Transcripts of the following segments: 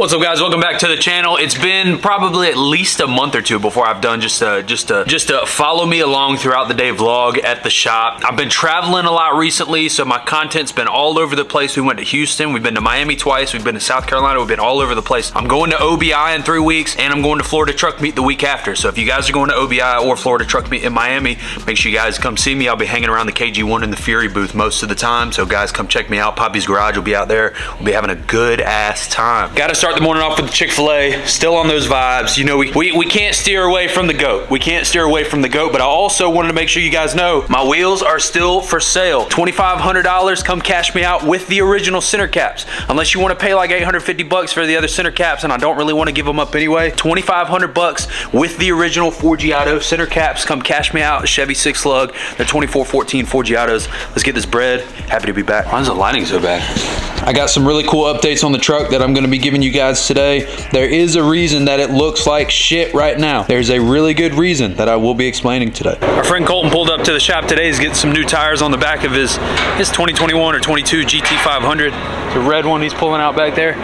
What's up, guys? Welcome back to the channel. It's been probably at least a month or two before I've done just a follow me along throughout the day vlog at the shop. I've been traveling a lot recently, so my content's been all over the place. We went to Houston, we've been to Miami twice, we've been to South Carolina, we've been all over the place. I'm going to OBI in 3 weeks, and I'm going to Florida Truck Meet the week after. So if you guys are going to OBI or Florida Truck Meet in Miami, make sure you guys come see me. I'll be hanging around the KG1 and the Fury booth most of the time. So guys, come check me out. Papi's Garage will be out there. We'll be having a good ass time. Gotta start the morning off with the Chick-fil-A, still on those vibes. You know, we can't steer away from the GOAT. We can't steer away from the GOAT, but I also wanted to make sure you guys know my wheels are still for sale. $2,500, come cash me out with the original center caps. Unless you want to pay like 850 bucks for the other center caps, and I don't really want to give them up anyway. 2,500 bucks with the original Forgiato center caps. Come cash me out. Chevy 6 lug, the 2414 Forgiatos. Let's get this bread. Happy to be back. Why is the lighting so bad? I got some really cool updates on the truck that I'm going to be giving you guys today. There is a reason that it looks like shit right now. There's a really good reason that I will be explaining today. Our friend Colton pulled up to the shop today. He's getting some new tires on the back of his 2021 or 22 GT500. The red one he's pulling out back there.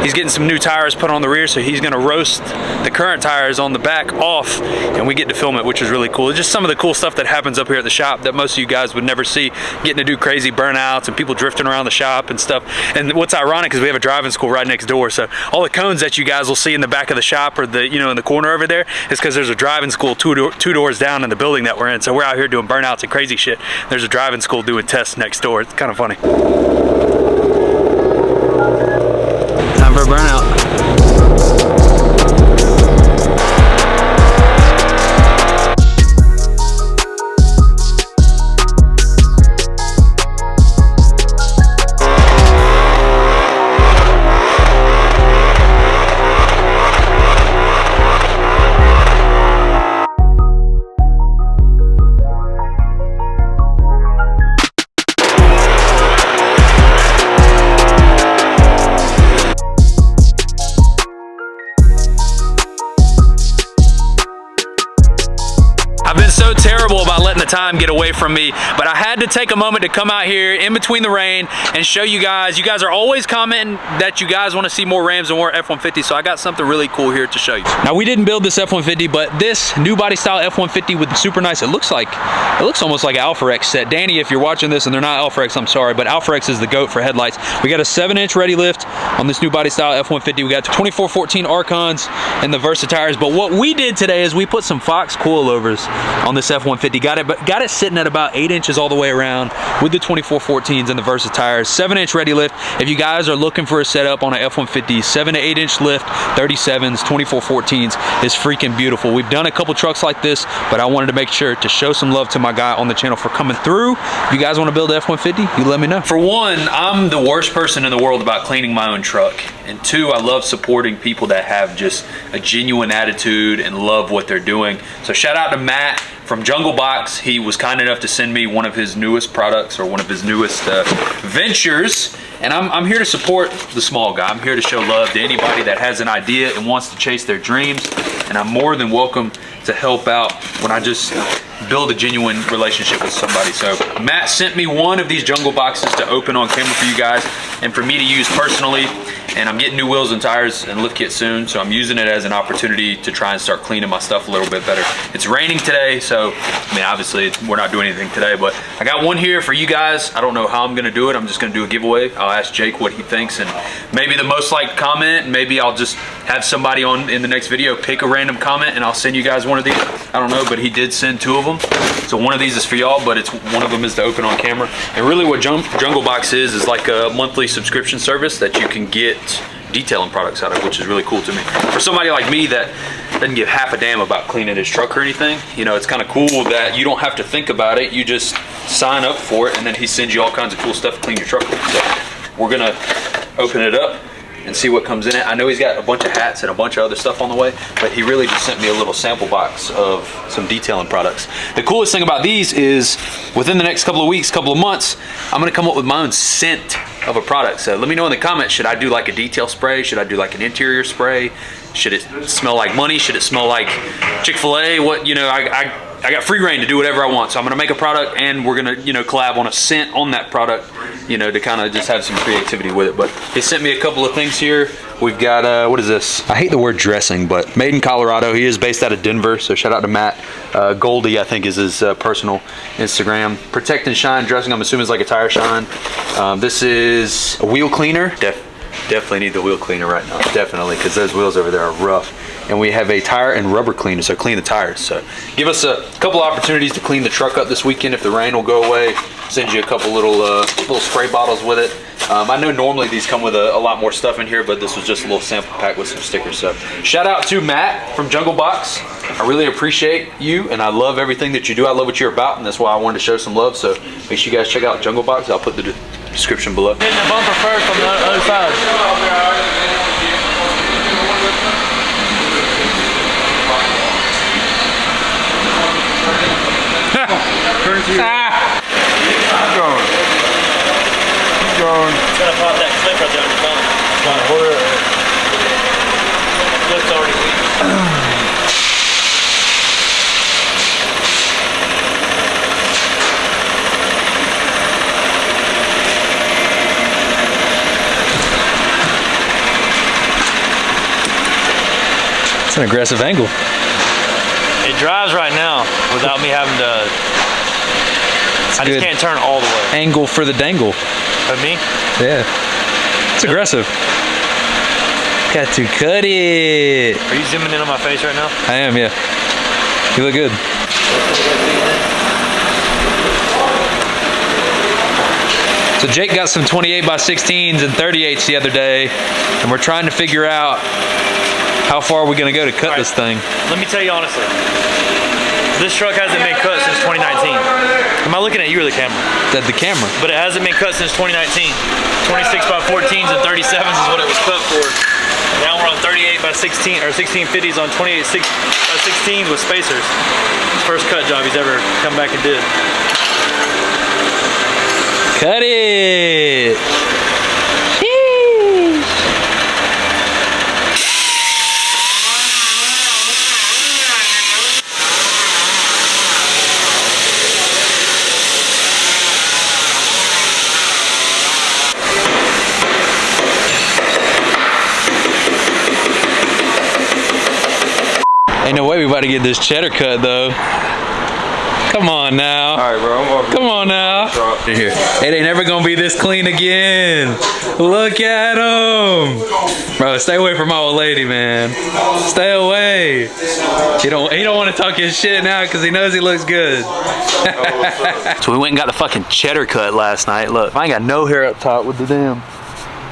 He's getting some new tires put on the rear, so he's going to roast the current tires on the back off, and we get to film it, which is really cool. It's just some of the cool stuff that happens up here at the shop that most of you guys would never see. Getting to do crazy burnouts and people drifting around the shop and stuff. And what's ironic is we have a driving school right next door, so all the cones that you guys will see in the back of the shop or the in the corner over there is because there's a driving school two doors down in the building that we're in. So we're out here doing burnouts and crazy shit. There's a driving school doing tests next door. It's kind of funny. Time for a burnout. I've been so terrible about letting the time get away from me, but I had to take a moment to come out here in between the rain and show you guys. You guys are always commenting that you guys want to see more Rams and more F-150, so I got something really cool here to show you. Now, we didn't build this F-150, but this new body style F-150 with super nice, it looks almost like an Alpha X set. Danny, if you're watching this and they're not Alpha X, I'm sorry, but Alpha X is the GOAT for headlights. We got a 7-inch ready lift on this new body style F-150. We got 2414 Archons and the Versa tires, but what we did today is we put some Fox coilovers on this F-150. Got it sitting at about 8 inches all the way around with the 2414s and the Versa tires. 7-inch ready lift. If you guys are looking for a setup on an F-150, 7 to 8 inch lift, 37s, 2414s is freaking beautiful. We've done a couple trucks like this, but I wanted to make sure to show some love to my guy on the channel for coming through. If you guys want to build an F-150, you let me know. For one, I'm the worst person in the world about cleaning my own truck. And two, I love supporting people that have just a genuine attitude and love what they're doing. So shout out to Matt from Jungle Box. He was kind enough to send me one of his newest products, or one of his newest ventures. And I'm here to support the small guy. I'm here to show love to anybody that has an idea and wants to chase their dreams. And I'm more than welcome to help out when I just build a genuine relationship with somebody. So Matt sent me one of these Jungle Boxes to open on camera for you guys and for me to use personally. And I'm getting new wheels and tires and lift kit soon, so I'm using it as an opportunity to try and start cleaning my stuff a little bit better. It's raining today, so I mean, obviously we're not doing anything today, but I got one here for you guys. I don't know how I'm gonna do it. I'm just gonna do a giveaway. I'll ask Jake what he thinks, and maybe the most liked comment, and maybe I'll just have somebody on in the next video pick a random comment and I'll send you guys one of these. I don't know, but he did send 2 of them. So one of these is for y'all, but one of them is to open on camera. And really what Jungle Box is like a monthly subscription service that you can get detailing products out of, which is really cool to me. For somebody like me that doesn't give half a damn about cleaning his truck or anything, you know, it's kind of cool that you don't have to think about it. You just sign up for it, and then he sends you all kinds of cool stuff to clean your truck with. So we're gonna open it up and see what comes in it. I know he's got a bunch of hats and a bunch of other stuff on the way, but he really just sent me a little sample box of some detailing products. The coolest thing about these is within the next couple of weeks, couple of months, I'm gonna come up with my own scent of a product. So let me know in the comments, should I do like a detail spray? Should I do like an interior spray? Should it smell like money? Should it smell like Chick-fil-A? What, you know, I I got free reign to do whatever I want. So I'm gonna make a product, and we're gonna, you know, collab on a scent on that product, you know, to kind of just have some creativity with it. But he sent me a couple of things here. We've got, what is this? I hate the word dressing, but made in Colorado. He is based out of Denver, so shout out to Matt. Goldie, I think, is his personal Instagram. Protect and Shine dressing, I'm assuming is like a tire shine. This is a wheel cleaner. Definitely need the wheel cleaner right now, definitely, because those wheels over there are rough. And we have a tire and rubber cleaner, so clean the tires. So give us a couple opportunities to clean the truck up this weekend if the rain will go away. Send you a couple little spray bottles with it. I know normally these come with a lot more stuff in here, but this was just a little sample pack with some stickers. So shout out to Matt from Jungle Box. I really appreciate you, and I love everything that you do. I love what you're about, and that's why I wanted to show some love. So make sure you guys check out Jungle Box. I'll put the description below. Hitting the bumper first on the other side. Turn to you. Keep going. Keep going. It's gonna pop that clip right there on your bumper. Clip's already weak. It's an aggressive angle. It drives right now without me having to. I just can't turn all the way. Angle for the dangle. Of me? Yeah. It's aggressive. Got to cut it. Are you zooming in on my face right now? I am, yeah. You look good. So Jake got some 28x16s and 38s the other day, and we're trying to figure out how far are we gonna go to cut this thing. Let me tell you honestly, this truck hasn't been cut since 2019. Am I looking at you or the camera? The camera. But it hasn't been cut since 2019. 26x14s and 37s is what it was cut for. Now we're on 38x16 or 1650s on 28x16s with spacers. First cut job he's ever come back and did. Cut it. Ain't no way we about to get this cheddar cut though. Come on now. All right, bro. Come on now. Here. It ain't never gonna be this clean again. Look at him. Bro, stay away from my old lady, man. Stay away. He don't want to talk his shit now because he knows he looks good. So we went and got the fucking cheddar cut last night. Look, I ain't got no hair up top with the damn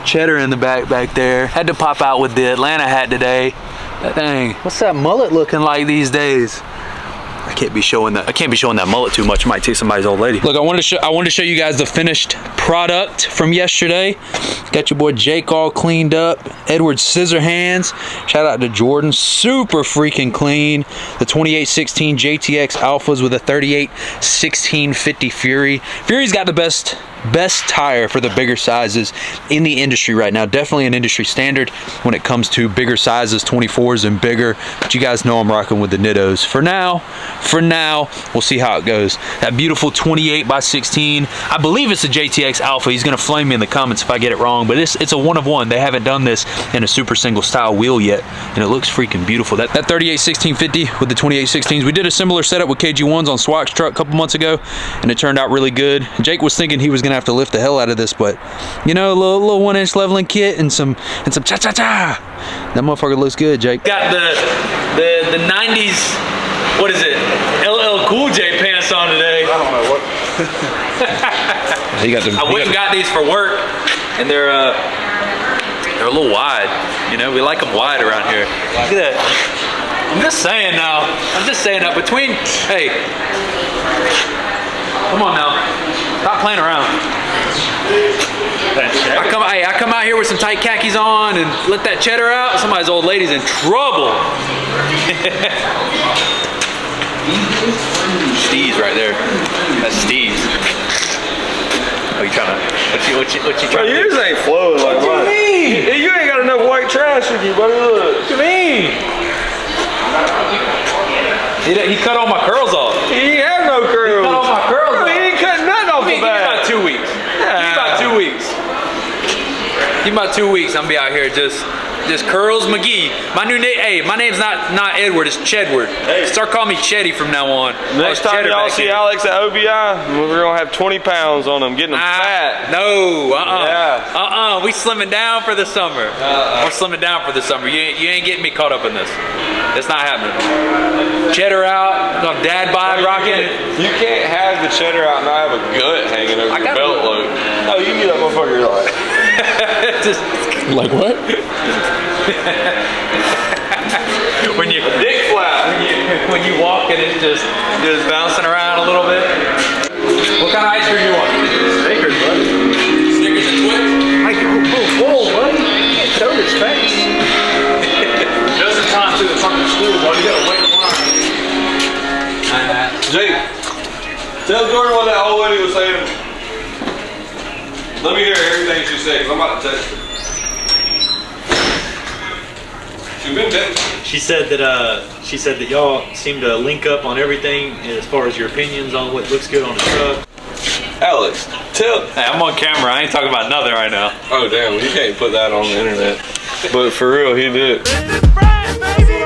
cheddar in the back there. Had to pop out with the Atlanta hat today. That thing. What's that mullet looking like these days? I can't be showing that mullet too much. It might take somebody's old lady. Look, I wanted to show you guys the finished product from yesterday. Got your boy Jake all cleaned up. Edward scissor hands. Shout out to Jordan. Super freaking clean. The 2816 JTX Alphas with a 381650 Fury. Fury's got the best tire for the bigger sizes in the industry right now. Definitely an industry standard when it comes to bigger sizes, 24s and bigger. But you guys know I'm rocking with the Nittos. For now, we'll see how it goes. That beautiful 28x16. I believe it's a JTX Alpha. He's gonna flame me in the comments if I get it wrong, but it's a one of one. They haven't done this in a super single style wheel yet, and it looks freaking beautiful. That 381650 with the 2816s. We did a similar setup with KG1s on Swack's truck a couple months ago, and it turned out really good. Jake was thinking he was gonna have to lift the hell out of this, but you know, a little 1-inch leveling kit and some cha-cha-cha. That motherfucker looks good, Jake. Got the 90s, what is it? LL Cool J pants on today. I don't know what. I went and got these for work, and they're a little wide. You know, we like them wide around here. Look at that. I'm just saying now. Hey, come on now. Stop playing around. I come out here with some tight khakis on and let that cheddar out. Somebody's old lady's in trouble. Steez right there. That's Steez. Oh, you trying to? What you trying to? Yours ain't flowing like mine. What do you mean? You ain't got enough white trash with you, buddy. Look. What do you mean? He cut all my curls off. He ain't have no curls. He cut all my curls off. He ain't cutting nothing off the back. About 2 weeks. About 2 weeks. Give me about 2 weeks. I'm gonna be out here just curls McGee. My new name, hey, my name's not Edward, it's Chedward. Hey. Start calling me Chetty from now on. Next time y'all see Alex at OBI, we're gonna have 20 pounds on him, getting him fat. No, Yeah. we slimming down for the summer. We're slimming down for the summer. You ain't getting me caught up in this. It's not happening. Cheddar out, dad bod rocking. You can't have the cheddar out and not have a gut hanging over your belt loop. No, you get that motherfucker like. Just like what? when you Dick flap. when you walk and it's just bouncing around a little bit. What kind of ice cream you want? Snickers, buddy. Snickers and Twix? Like, whoa, buddy. You can't show his face. Just in time to the fucking school, buddy. You gotta wait a while. Jake, tell Jordan what that old lady was saying. Let me hear everything she said, because I'm about to text her. She's been texting. She said that y'all seem to link up on everything as far as your opinions on what looks good on the truck. Alex, tell. Hey, I'm on camera. I ain't talking about nothing right now. Oh damn, you can't put that on the internet. But for real, he did. This is Brad, baby!